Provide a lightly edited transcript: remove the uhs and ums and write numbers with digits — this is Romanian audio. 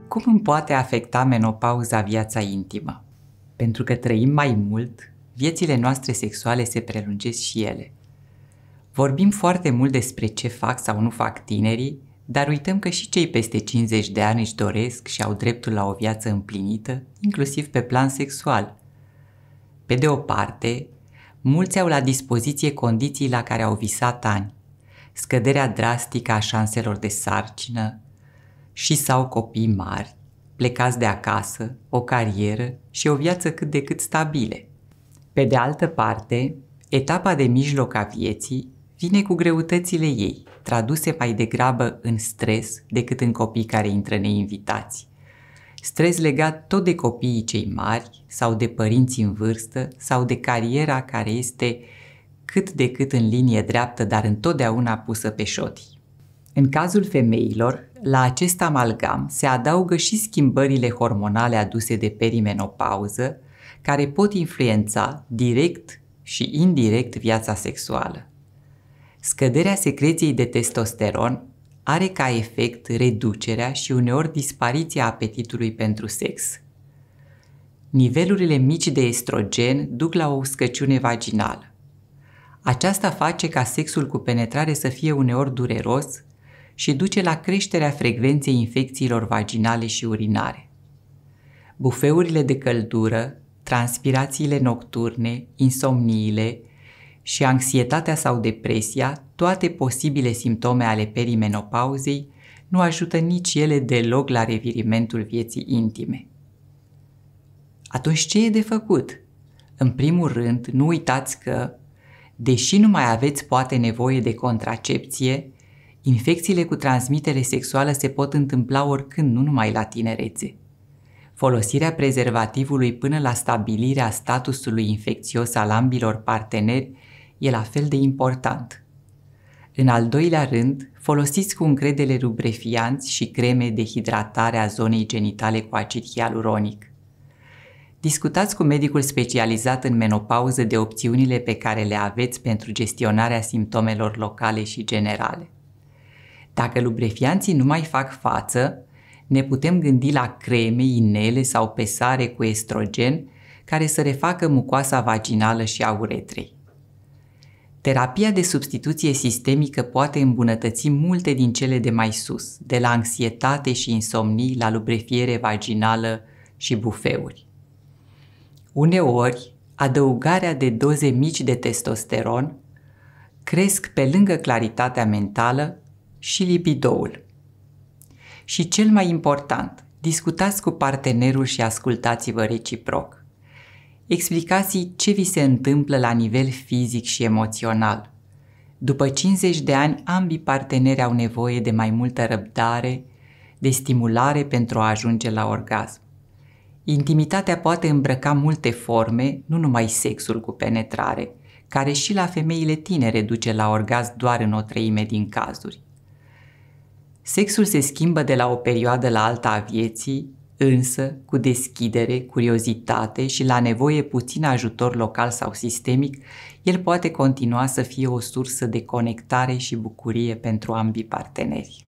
Cum îmi poate afecta menopauza viața intimă? Pentru că trăim mai mult, viețile noastre sexuale se prelungesc și ele. Vorbim foarte mult despre ce fac sau nu fac tinerii, dar uităm că și cei peste 50 de ani își doresc și au dreptul la o viață împlinită, inclusiv pe plan sexual. Pe de o parte, mulți au la dispoziție condiții la care au visat ani, scăderea drastică a șanselor de sarcină și sau copii mari, plecați de acasă, o carieră și o viață cât de cât stabile. Pe de altă parte, etapa de mijloc a vieții vine cu greutățile ei, traduse mai degrabă în stres decât în copii care intră neinvitați. Stres legat tot de copiii cei mari sau de părinții în vârstă sau de cariera care este cât de cât în linie dreaptă, dar întotdeauna pusă pe șotii. În cazul femeilor, la acest amalgam se adaugă și schimbările hormonale aduse de perimenopauză, care pot influența direct și indirect viața sexuală. Scăderea secreției de testosteron are ca efect reducerea și uneori dispariția apetitului pentru sex. Nivelurile mici de estrogen duc la o uscăciune vaginală. Aceasta face ca sexul cu penetrare să fie uneori dureros și duce la creșterea frecvenței infecțiilor vaginale și urinare. Bufeurile de căldură, transpirațiile nocturne, insomniile și anxietatea sau depresia, toate posibile simptome ale perimenopauzei, nu ajută nici ele deloc la revirimentul vieții intime. Atunci ce e de făcut? În primul rând, nu uitați că, deși nu mai aveți poate nevoie de contracepție, infecțiile cu transmitere sexuală se pot întâmpla oricând, nu numai la tinerețe. Folosirea prezervativului până la stabilirea statusului infecțios al ambilor parteneri e la fel de important. În al doilea rând, folosiți cu încredere rubrefianți și creme de hidratare a zonei genitale cu acid hialuronic. Discutați cu medicul specializat în menopauză de opțiunile pe care le aveți pentru gestionarea simptomelor locale și generale. Dacă lubrefianții nu mai fac față, ne putem gândi la creme, inele sau pesare cu estrogen care să refacă mucoasa vaginală și a uretrei. Terapia de substituție sistemică poate îmbunătăți multe din cele de mai sus, de la anxietate și insomnii la lubrefiere vaginală și bufeuri. Uneori, adăugarea de doze mici de testosteron cresc pe lângă claritatea mentală și libidoul. Și cel mai important, discutați cu partenerul și ascultați-vă reciproc. Explicați-i ce vi se întâmplă la nivel fizic și emoțional. După 50 de ani, ambii parteneri au nevoie de mai multă răbdare, de stimulare pentru a ajunge la orgasm. Intimitatea poate îmbrăca multe forme, nu numai sexul cu penetrare, care și la femeile tinere duce la orgasm doar în 1/3 din cazuri. Sexul se schimbă de la o perioadă la alta a vieții, însă cu deschidere, curiozitate și la nevoie puțin ajutor local sau sistemic, el poate continua să fie o sursă de conectare și bucurie pentru ambii parteneri.